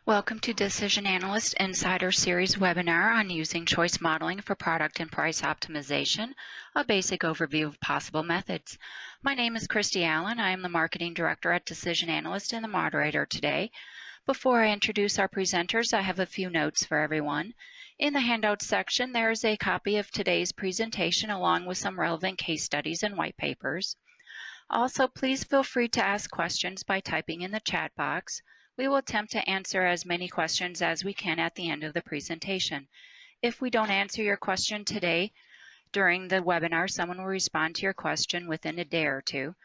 Welcome to Decision Analyst Insider Series webinar on using choice modeling for product and price optimization, a basic overview of possible methods. My name is Christy Allen. I am the Marketing Director at Decision Analyst and the moderator today. Before I introduce our presenters, I have a few notes for everyone. In the handout section, there is a copy of today's presentation along with some relevant case studies and white papers. Also, please feel free to ask questions by typing in the chat box. We will attempt to answer as many questions as we can at the end of the presentation. If we don't answer your question today during the webinar, someone will respond to your question within a day or two.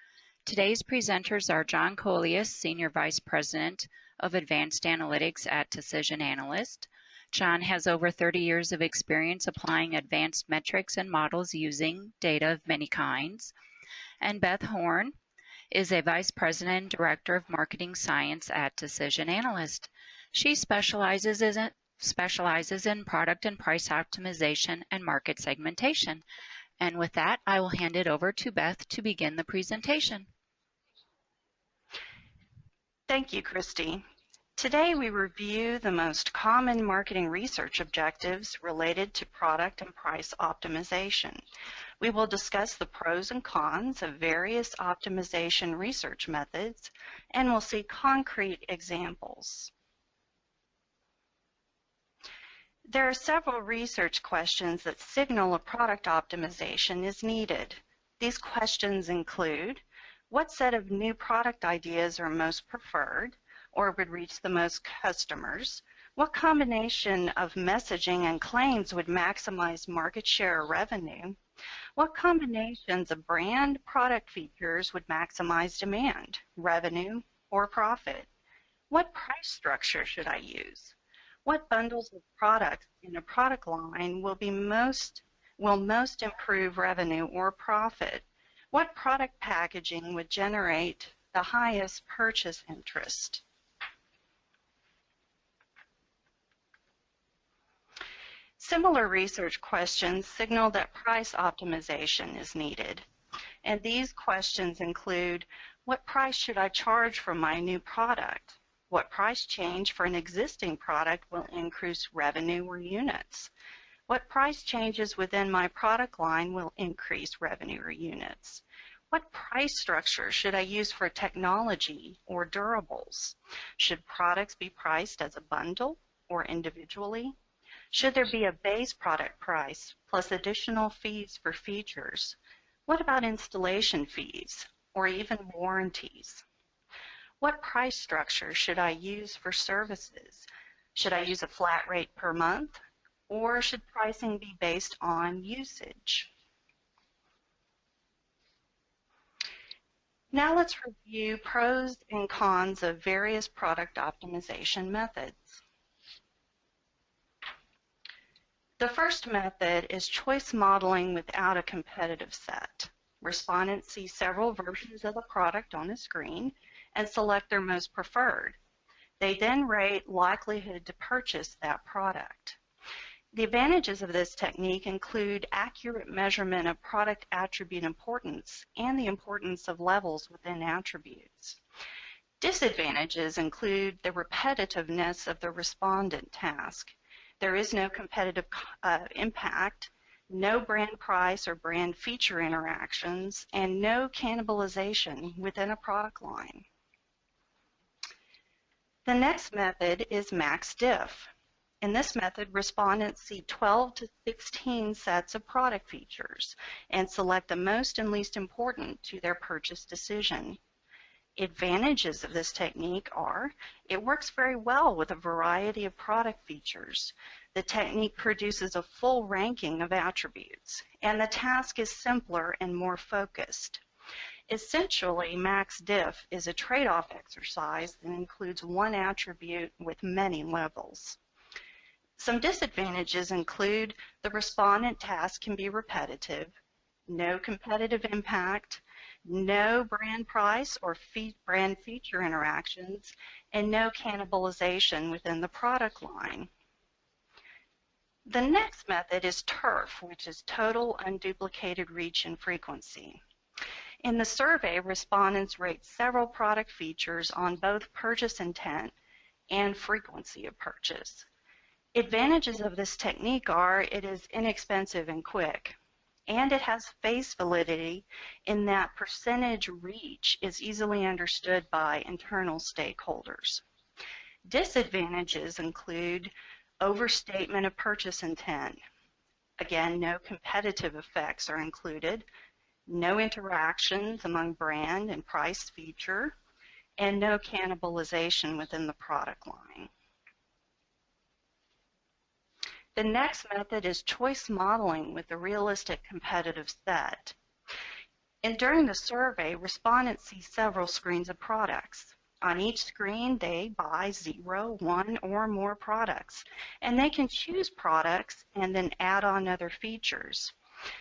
Today's presenters are John Colias, Senior Vice President of Advanced Analytics at Decision Analyst. John has over 30 years of experience applying advanced metrics and models using data of many kinds. And Beth Horn is a Vice President and Director of Marketing Science at Decision Analyst. She specializes in product and price optimization and market segmentation. And with that, I will hand it over to Beth to begin the presentation. Thank you, Christy. Today we review the most common marketing research objectives related to product and price optimization. We will discuss the pros and cons of various optimization research methods, and we'll see concrete examples. There are several research questions that signal a product optimization is needed. These questions include, what set of new product ideas are most preferred or would reach the most customers? What combination of messaging and claims would maximize market share or revenue? What combinations of brand product features would maximize demand, revenue, or profit? What price structure should I use? What bundles of products in a product line will most improve revenue or profit? What product packaging would generate the highest purchase interest? Similar research questions signal that price optimization is needed. And these questions include, what price should I charge for my new product? What price change for an existing product will increase revenue or units? What price changes within my product line will increase revenue or units? What price structure should I use for technology or durables? Should products be priced as a bundle or individually? Should there be a base product price plus additional fees for features? What about installation fees or even warranties? What price structure should I use for services? Should I use a flat rate per month, or should pricing be based on usage? Now let's review pros and cons of various product optimization methods. The first method is choice modeling without a competitive set. Respondents see several versions of a product on a screen and select their most preferred. They then rate likelihood to purchase that product. The advantages of this technique include accurate measurement of product attribute importance and the importance of levels within attributes. Disadvantages include the repetitiveness of the respondent task. There is no competitive impact, no brand price or brand feature interactions, and no cannibalization within a product line. The next method is MaxDiff. In this method, respondents see 12 to 16 sets of product features and select the most and least important to their purchase decision. Advantages of this technique are, it works very well with a variety of product features. The technique produces a full ranking of attributes, and the task is simpler and more focused. Essentially, MaxDiff is a trade-off exercise that includes one attribute with many levels. Some disadvantages include the respondent task can be repetitive, no competitive impact, no brand price or brand feature interactions, and no cannibalization within the product line. The next method is TURF, which is total unduplicated reach and frequency. In the survey, respondents rate several product features on both purchase intent and frequency of purchase. Advantages of this technique are it is inexpensive and quick, and it has face validity in that percentage reach is easily understood by internal stakeholders. Disadvantages include overstatement of purchase intent. Again, no competitive effects are included, no interactions among brand and price feature, and no cannibalization within the product line. The next method is choice modeling with a realistic competitive set. And during the survey, respondents see several screens of products. On each screen, they buy 0, 1, or more products, and they can choose products and then add on other features,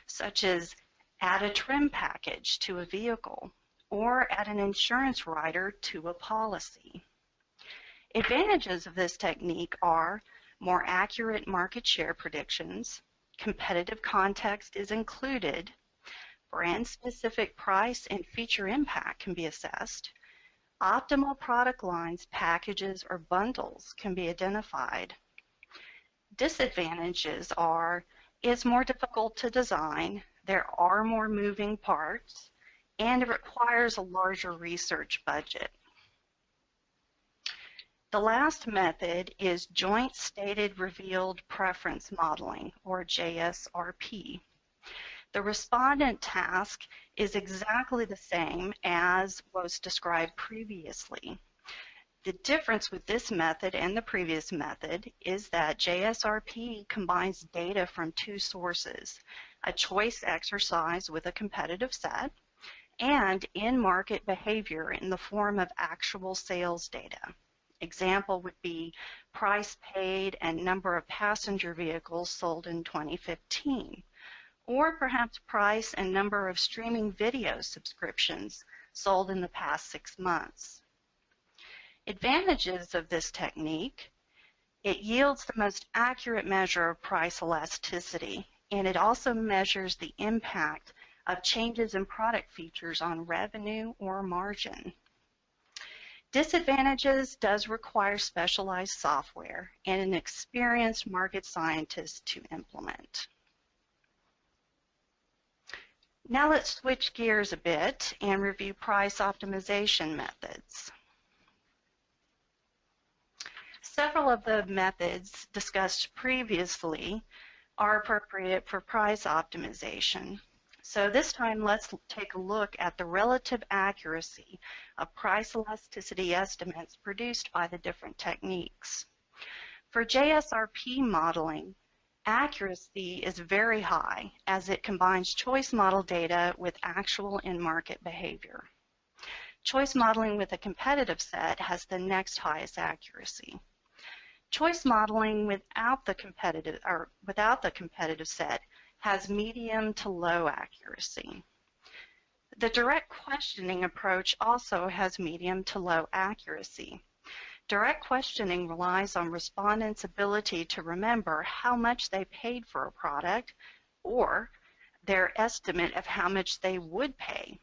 such as add a trim package to a vehicle or add an insurance rider to a policy. Advantages of this technique are more accurate market share predictions, competitive context is included, brand-specific price and feature impact can be assessed, optimal product lines, packages, or bundles can be identified. Disadvantages are it's more difficult to design, there are more moving parts, and it requires a larger research budget. The last method is Joint Stated Revealed Preference Modeling, or JSRP. The respondent task is exactly the same as was described previously. The difference with this method and the previous method is that JSRP combines data from two sources, a choice exercise with a competitive set, and in-market behavior in the form of actual sales data. Example would be price paid and number of passenger vehicles sold in 2015, or perhaps price and number of streaming video subscriptions sold in the past 6 months. Advantages of this technique: it yields the most accurate measure of price elasticity, and it also measures the impact of changes in product features on revenue or margin. Disadvantages does require specialized software and an experienced market scientist to implement. Now let's switch gears a bit and review price optimization methods. Several of the methods discussed previously are appropriate for price optimization. So this time, let's take a look at the relative accuracy of price elasticity estimates produced by the different techniques. For JSRP modeling, accuracy is very high as it combines choice model data with actual in-market behavior. Choice modeling with a competitive set has the next highest accuracy. Choice modeling without the competitive set has medium to low accuracy. The direct questioning approach also has medium to low accuracy. Direct questioning relies on respondents' ability to remember how much they paid for a product or their estimate of how much they would pay.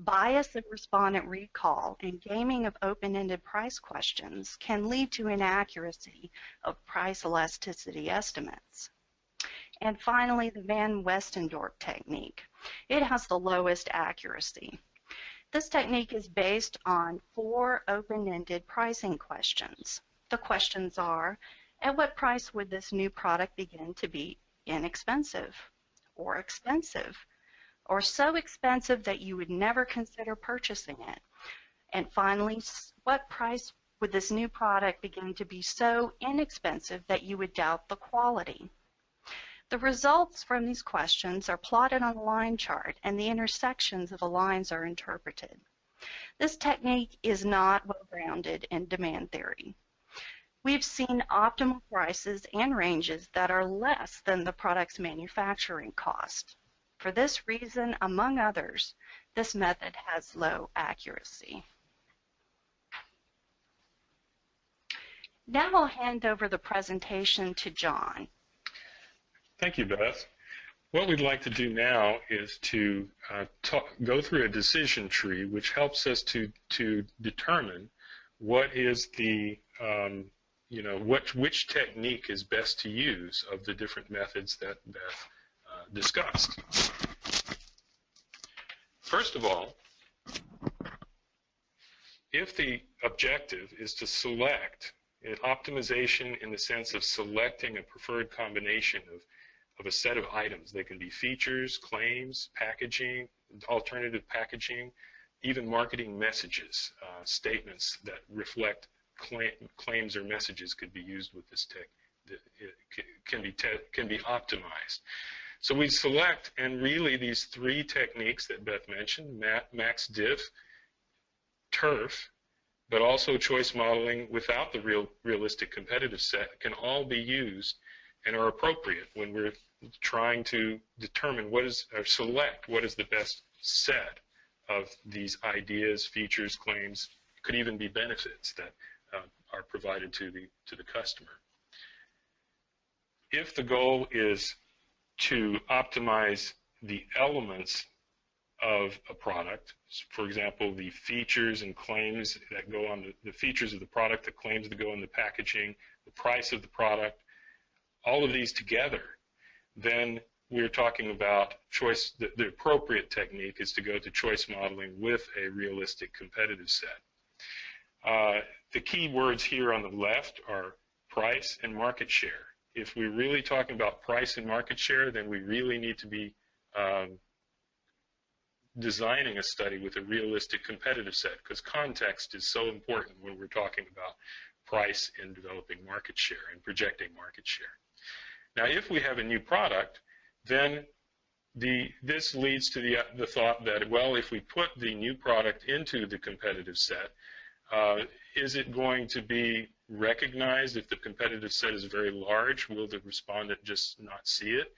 Bias of respondent recall and gaming of open-ended price questions can lead to inaccuracy of price elasticity estimates. And finally, the Van Westendorp technique. It has the lowest accuracy. This technique is based on 4 open-ended pricing questions. The questions are, at what price would this new product begin to be inexpensive or expensive, or so expensive that you would never consider purchasing it? And finally, what price would this new product begin to be so inexpensive that you would doubt the quality? The results from these questions are plotted on a line chart, and the intersections of the lines are interpreted. This technique is not well-grounded in demand theory. We've seen optimal prices and ranges that are less than the product's manufacturing cost. For this reason, among others, this method has low accuracy. Now I'll hand over the presentation to John. Thank you, Beth. What we'd like to do now is to go through a decision tree which helps us to determine what is the you know, which technique is best to use of the different methods that Beth discussed. First of all, if the objective is to select an optimization in the sense of selecting a preferred combination of a set of items, they can be features, claims, packaging, alternative packaging, even marketing messages, statements that reflect claims or messages could be used with this tech. Can be optimized. So we select, and really these three techniques that Beth mentioned, MaxDiff, turf, but also choice modeling without the realistic competitive set can all be used and are appropriate when we're trying to determine or select what is the best set of these ideas, features, claims, could even be benefits that are provided to the customer. If the goal is to optimize the elements of a product, for example, the features and claims that go on the features of the product, the claims that go in the packaging, the price of the product, all of these together, then we're talking about choice. The appropriate technique is to go to choice modeling with a realistic competitive set. The key words here on the left are price and market share. If we're really talking about price and market share, then we really need to be designing a study with a realistic competitive set, because context is so important when we're talking about price and developing market share and projecting market share. Now, if we have a new product, then this leads to the thought that, well, if we put the new product into the competitive set, is it going to be recognized? If the competitive set is very large, will the respondent just not see it?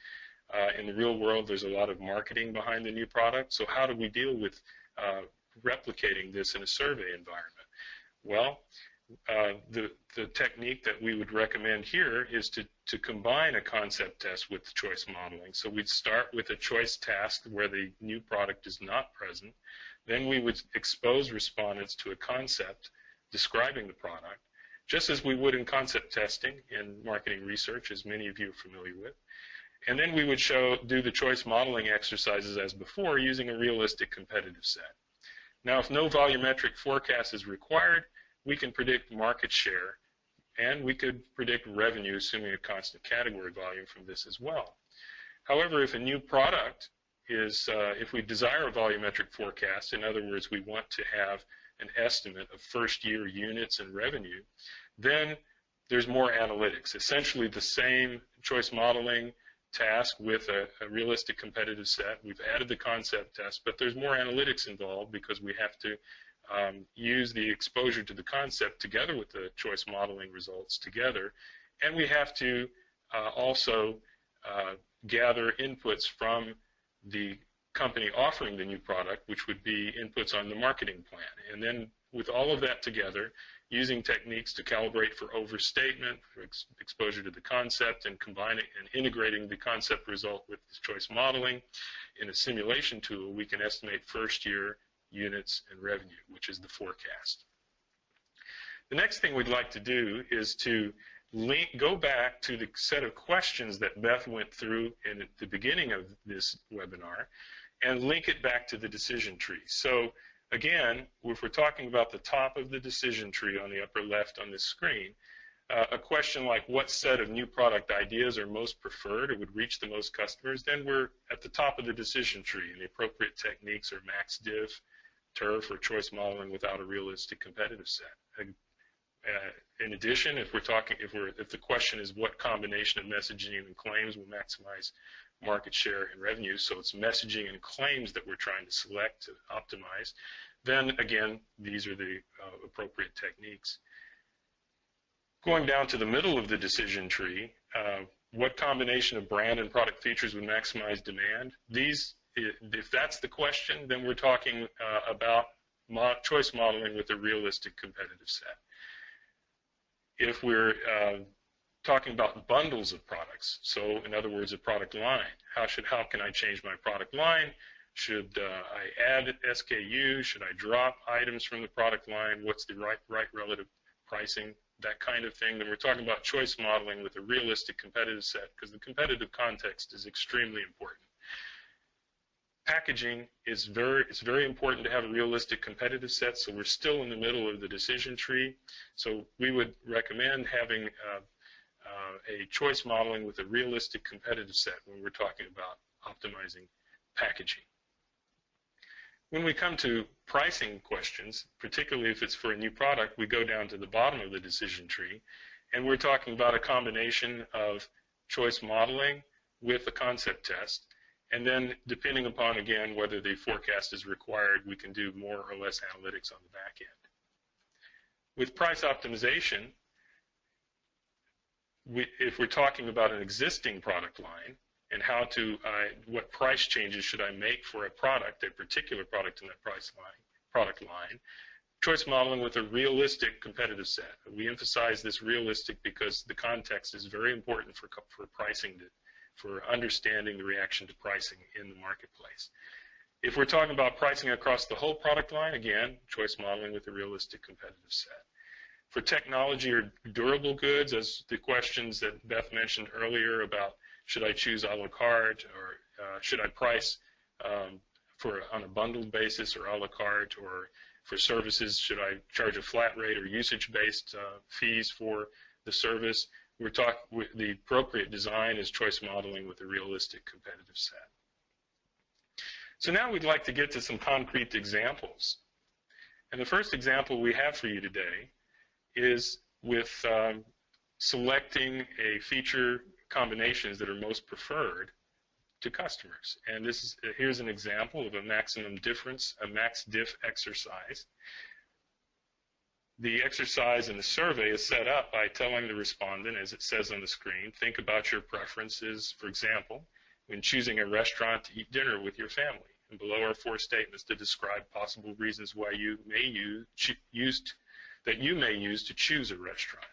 In the real world, there's a lot of marketing behind the new product. So how do we deal with replicating this in a survey environment? Well, the technique that we would recommend here is to combine a concept test with choice modeling. So we'd start with a choice task where the new product is not present. Then we would expose respondents to a concept describing the product, just as we would in concept testing in marketing research, as many of you are familiar with. And then we would do the choice modeling exercises as before using a realistic competitive set. Now, if no volumetric forecast is required, we can predict market share, and we could predict revenue, assuming a constant category volume from this as well. However, if a new product is, if we desire a volumetric forecast, in other words, we want to have an estimate of first-year units and revenue, then there's more analytics. Essentially the same choice modeling task with a realistic competitive set. We've added the concept test, but there's more analytics involved because we have to use the exposure to the concept together with the choice modeling results together, and we have to also gather inputs from the company offering the new product, which would be inputs on the marketing plan. And then with all of that together, using techniques to calibrate for overstatement, for exposure to the concept, and combining and integrating the concept result with the choice modeling in a simulation tool, we can estimate first year units and revenue, which is the forecast. The next thing we'd like to do is to go back to the set of questions that Beth went through at the beginning of this webinar and link it back to the decision tree. So again, if we're talking about the top of the decision tree on the upper left on this screen, a question like what set of new product ideas are most preferred or would reach the most customers, then we're at the top of the decision tree, and the appropriate techniques are MaxDiff, turf, or choice modeling without a realistic competitive set. In addition, if the question is what combination of messaging and claims will maximize market share and revenue, so it's messaging and claims that we're trying to select to optimize, then again, these are the appropriate techniques. Going down to the middle of the decision tree, what combination of brand and product features would maximize demand? If that's the question, then we're talking about choice modeling with a realistic competitive set. If we're talking about bundles of products, so in other words, a product line, how can I change my product line? Should I add SKU? Should I drop items from the product line? What's the right relative pricing that kind of thing, then we're talking about choice modeling with a realistic competitive set, because the competitive context is extremely important. Packaging is it's very important to have a realistic competitive set, so we're still in the middle of the decision tree. So we would recommend having a choice modeling with a realistic competitive set when we're talking about optimizing packaging. When we come to pricing questions, particularly if it's for a new product, we go down to the bottom of the decision tree, and we're talking about a combination of choice modeling with a concept test. And then, depending upon, again, whether the forecast is required, we can do more or less analytics on the back end. With price optimization, if we're talking about an existing product line and how to, what price changes should I make for a product, a particular product in that product line, choice modeling with a realistic competitive set. We emphasize this realistic because the context is very important for pricing, for understanding the reaction to pricing in the marketplace. If we're talking about pricing across the whole product line, again, choice modeling with a realistic competitive set. For technology or durable goods, as the questions that Beth mentioned earlier about should I choose a la carte or should I price on a bundled basis or a la carte, or for services, should I charge a flat rate or usage-based fees for the service? The appropriate design is choice modeling with a realistic competitive set. So now we'd like to get to some concrete examples. And the first example we have for you today is with selecting a feature combinations that are most preferred to customers. And here's an example of a maximum difference, a MaxDiff exercise. The exercise in the survey is set up by telling the respondent, as it says on the screen, think about your preferences, for example, when choosing a restaurant to eat dinner with your family. And below are 4 statements to describe possible reasons why you may use to choose a restaurant.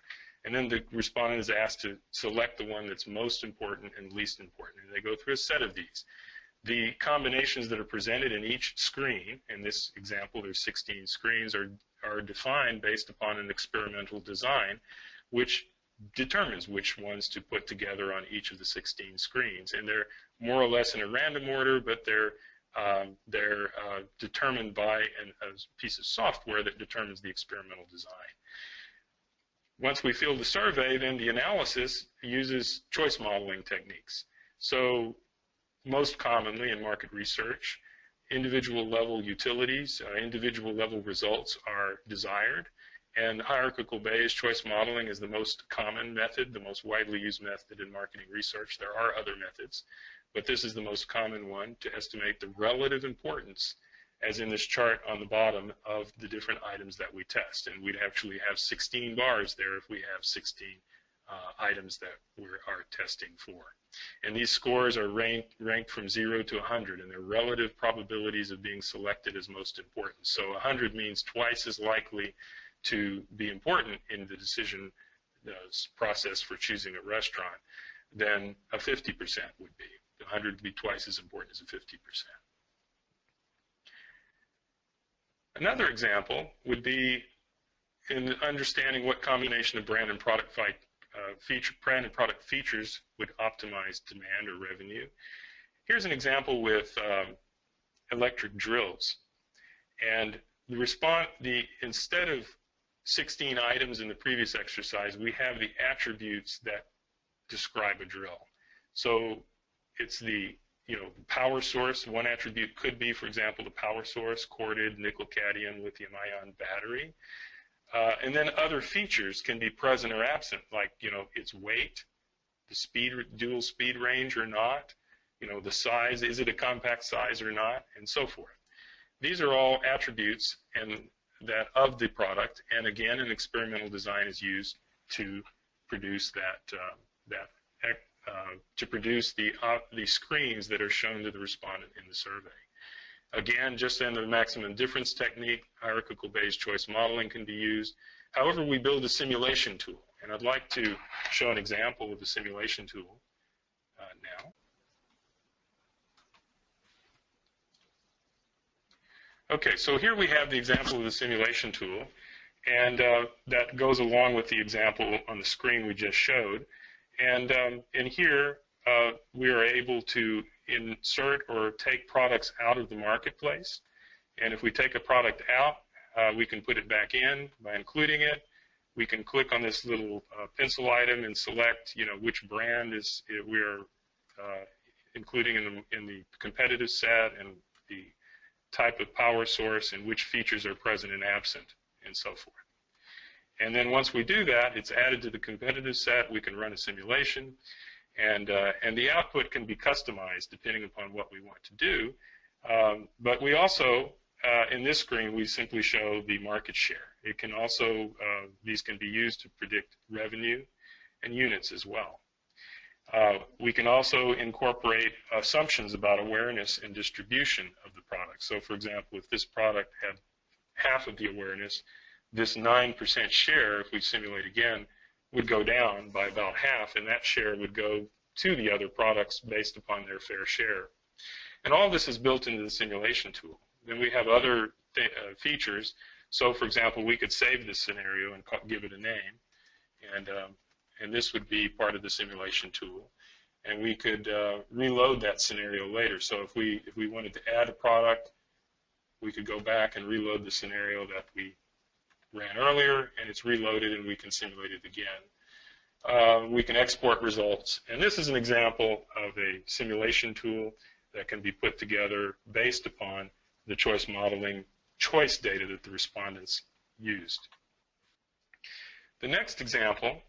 And then the respondent is asked to select the one that's most important and least important. And they go through a set of these. The combinations that are presented in each screen, in this example there's 16 screens, are defined based upon an experimental design which determines which ones to put together on each of the 16 screens. And they're more or less in a random order, but they're determined by a piece of software that determines the experimental design. Once we fill the survey, then the analysis uses choice modeling techniques. So most commonly in market research, individual level utilities, individual level results are desired, and hierarchical Bayes choice modeling is the most common method, the most widely used method in marketing research. There are other methods, but this is the most common one to estimate the relative importance, as in this chart on the bottom, of the different items that we test. And we'd actually have 16 bars there if we have 16 items that we are testing for. And these scores are ranked from 0 to 100, and their relative probabilities of being selected as most important. So 100 means twice as likely to be important in the decision process for choosing a restaurant than a 50% would be. 100 would be twice as important as a 50%. Another example would be in understanding what combination of brand and product features would optimize demand or revenue. Here's an example with electric drills. And instead of 16 items in the previous exercise, we have the attributes that describe a drill. So it's the power source. One attribute could be, for example, the power source, corded, nickel-cadmium, lithium-ion battery. And then other features can be present or absent, like its weight, the dual speed range or not, the size, is it a compact size or not, and so forth. These are all attributes of the product, and again, an experimental design is used to produce the screens that are shown to the respondent in the survey. Again, just in the maximum difference technique, hierarchical Bayes choice modeling can be used. However, we build a simulation tool, and I'd like to show an example of the simulation tool now. Okay, so here we have the example of the simulation tool, And that goes along with the example on the screen we just showed. And in here, we are able to insert or take products out of the marketplace. And if we take a product out, we can put it back in by including it. We can click on this little pencil item and select, which brand we are including in the competitive set, and the type of power source, and which features are present and absent, and so forth. And then once we do that, it's added to the competitive set. We can run a simulation, and the output can be customized depending upon what we want to do. But we also, in this screen, we simply show the market share. It can also, these can be used to predict revenue and units as well. We can also incorporate assumptions about awareness and distribution of the product. So, for example, if this product had half of the awareness, this 9% share, if we simulate again, would go down by about half, and that share would go to the other products based upon their fair share. And all this is built into the simulation tool. Then we have other features. So, for example, we could save this scenario and give it a name, and this would be part of the simulation tool. And we could reload that scenario later. So if we wanted to add a product, we could go back and reload the scenario that we ran earlier, and it's reloaded, and we can simulate it again. We can export results. And this is an example of a simulation tool that can be put together based upon the choice modeling choice data that the respondents used. The next example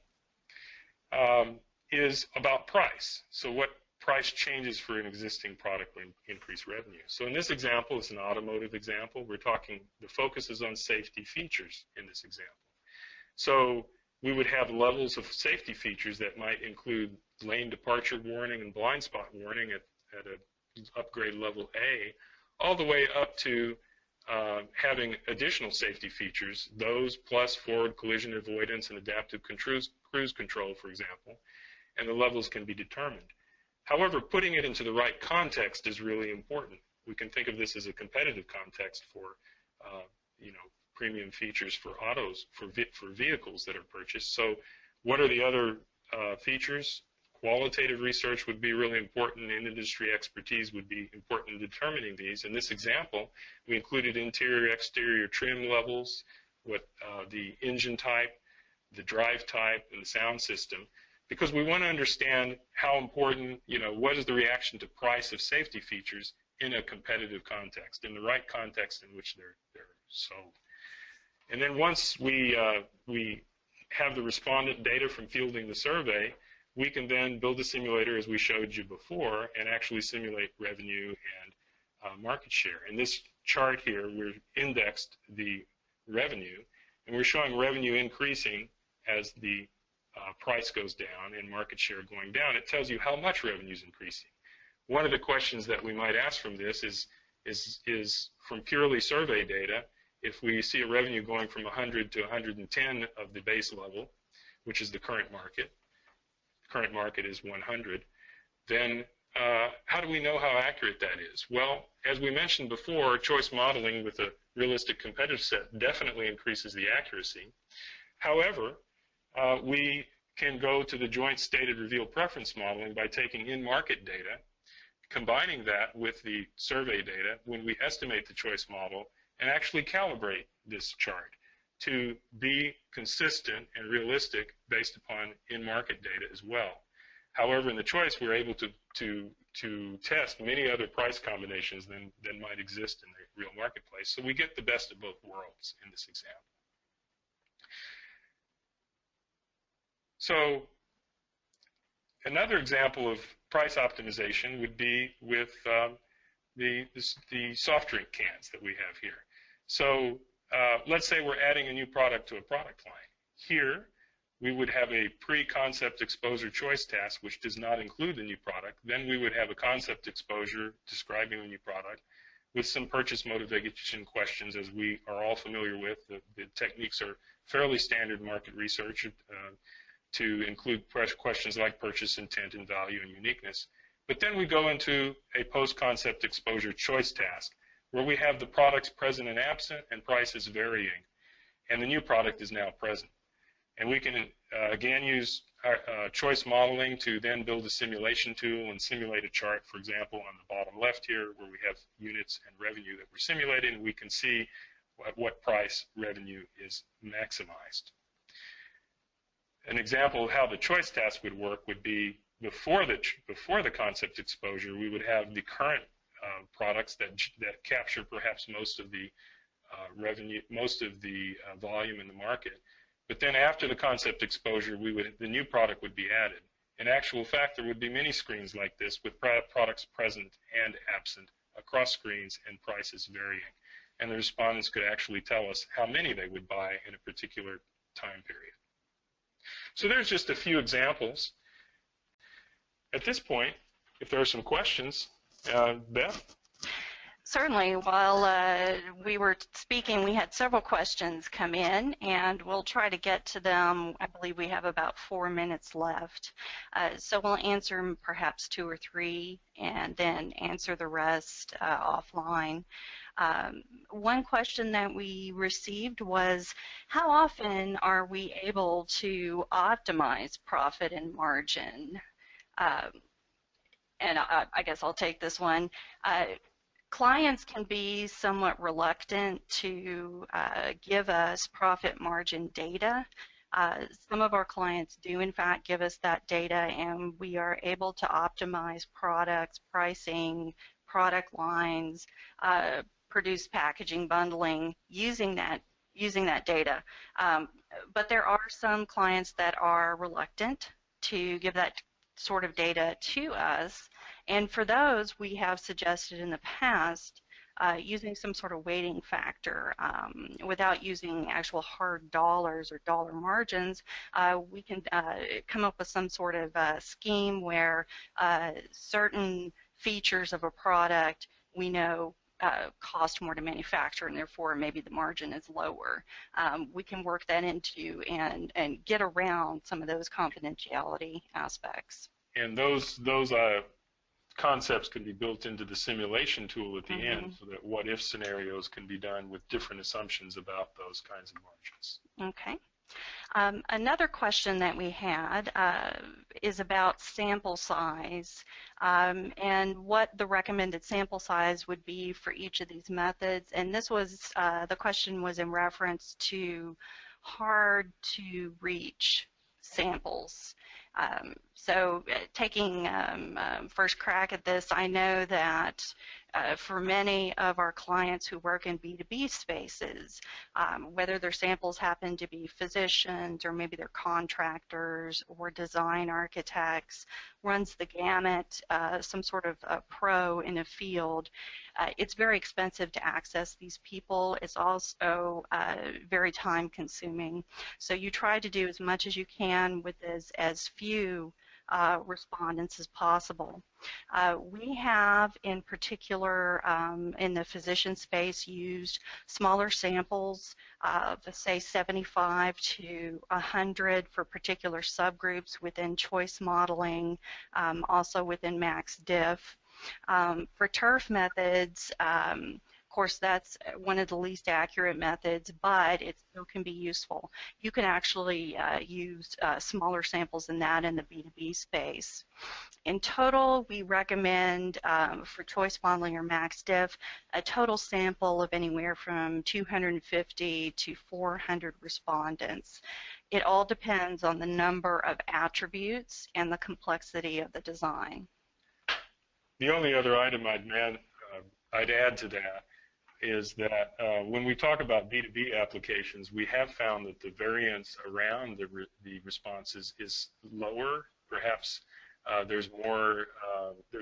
is about price. So what price changes for an existing product will increase revenue. So in this example, it's an automotive example. We're talking, the focus is on safety features in this example. So we would have levels of safety features that might include lane departure warning and blind spot warning at an upgrade level A, all the way up to having additional safety features, those plus forward collision avoidance and adaptive cruise control, for example, and the levels can be determined. However, putting it into the right context is really important. We can think of this as a competitive context for, premium features for autos, for vehicles that are purchased. So what are the other features? Qualitative research would be really important, and industry expertise would be important in determining these. In this example, we included interior, exterior trim levels, what the engine type, the drive type, and the sound system, because we want to understand how important, what is the reaction to price of safety features in a competitive context, in the right context in which they're sold. And then once we have the respondent data from fielding the survey, we can then build a simulator, as we showed you before, and actually simulate revenue and market share. In this chart here, we've indexed the revenue, and we're showing revenue increasing as the price goes down and market share going down. It tells you how much revenue is increasing. One of the questions that we might ask from this is from purely survey data, if we see a revenue going from 100 to 110 of the base level, which is the current market is 100, then how do we know how accurate that is? Well, as we mentioned before, choice modeling with a realistic competitive set definitely increases the accuracy. However, we can go to the joint stated reveal preference modeling by taking in-market data, combining that with the survey data when we estimate the choice model, and actually calibrate this chart to be consistent and realistic based upon in-market data as well. However, in the choice, we're able to test many other price combinations than might exist in the real marketplace. So we get the best of both worlds in this example. So another example of price optimization would be with the soft drink cans that we have here. So let's say we're adding a new product to a product line. Here, we would have a pre-concept exposure choice task, which does not include the new product. Then we would have a concept exposure describing the new product with some purchase motivation questions, as we are all familiar with. The techniques are fairly standard market research to include questions like purchase intent and value and uniqueness. But then we go into a post-concept exposure choice task, where we have the products present and absent and prices varying. and the new product is now present. And we can, again, use our choice modeling to then build a simulation tool and simulate a chart, for example, on the bottom left here, where we have units and revenue that we're simulating, and we can see at what price revenue is maximized. An example of how the choice task would work would be before the concept exposure, we would have the current products that capture perhaps most of the revenue, most of the volume in the market. But then after the concept exposure, the new product would be added. In actual fact, there would be many screens like this with products present and absent across screens and prices varying. And the respondents could actually tell us how many they would buy in a particular time period. So there's just a few examples. At this point, if there are some questions, Beth? Certainly. While we were speaking, we had several questions come in, and we'll try to get to them. I believe we have about 4 minutes left. So we'll answer perhaps 2 or 3 and then answer the rest offline. One question that we received was, how often are we able to optimize profit and margin? And I guess I'll take this one. Clients can be somewhat reluctant to give us profit margin data. Some of our clients do, in fact, give us that data, and we are able to optimize products, pricing, product lines, produce packaging, bundling, using that data. But there are some clients that are reluctant to give that sort of data to us, and for those we have suggested in the past using some sort of weighting factor. Without using actual hard dollars or dollar margins, we can come up with some sort of scheme where certain features of a product we know cost more to manufacture, and therefore maybe the margin is lower. We can work that into and get around some of those confidentiality aspects. And those concepts can be built into the simulation tool at the end, so that what-if scenarios can be done with different assumptions about those kinds of margins. Okay. Another question that we had is about sample size and what the recommended sample size would be for each of these methods. And this was, the question was in reference to hard to reach samples. So taking first crack at this, I know that for many of our clients who work in B2B spaces, whether their samples happen to be physicians or maybe they're contractors or design architects, runs the gamut, some sort of a pro in a field, it's very expensive to access these people. It's also very time consuming. So you try to do as much as you can with as few respondents as possible. We have, in particular, in the physician space, used smaller samples of, say, 75 to 100 for particular subgroups within choice modeling, also within MaxDiff. For turf methods, of course, that's one of the least accurate methods, but it still can be useful. You can actually use smaller samples than that in the B2B space. In total, we recommend for choice modeling or MaxDiff a total sample of anywhere from 250 to 400 respondents. It all depends on the number of attributes and the complexity of the design. The only other item I'd add to that is that when we talk about B2B applications, we have found that the variance around the responses is lower. Perhaps there's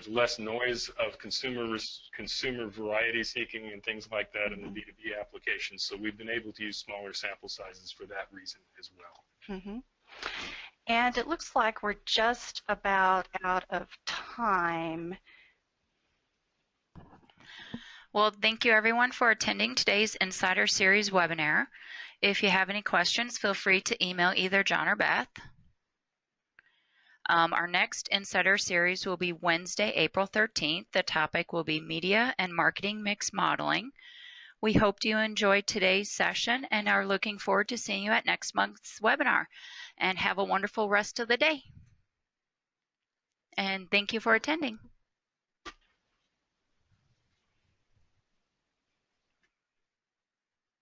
less noise of consumer variety seeking and things like that in the B2B applications. So we've been able to use smaller sample sizes for that reason as well. And it looks like we're just about out of time. Well, thank you everyone for attending today's Insider Series webinar. If you have any questions, feel free to email either John or Beth. Our next Insider Series will be Wednesday, April 13th. The topic will be Media and Marketing Mix Modeling. We hope you enjoyed today's session and are looking forward to seeing you at next month's webinar. And have a wonderful rest of the day. And thank you for attending.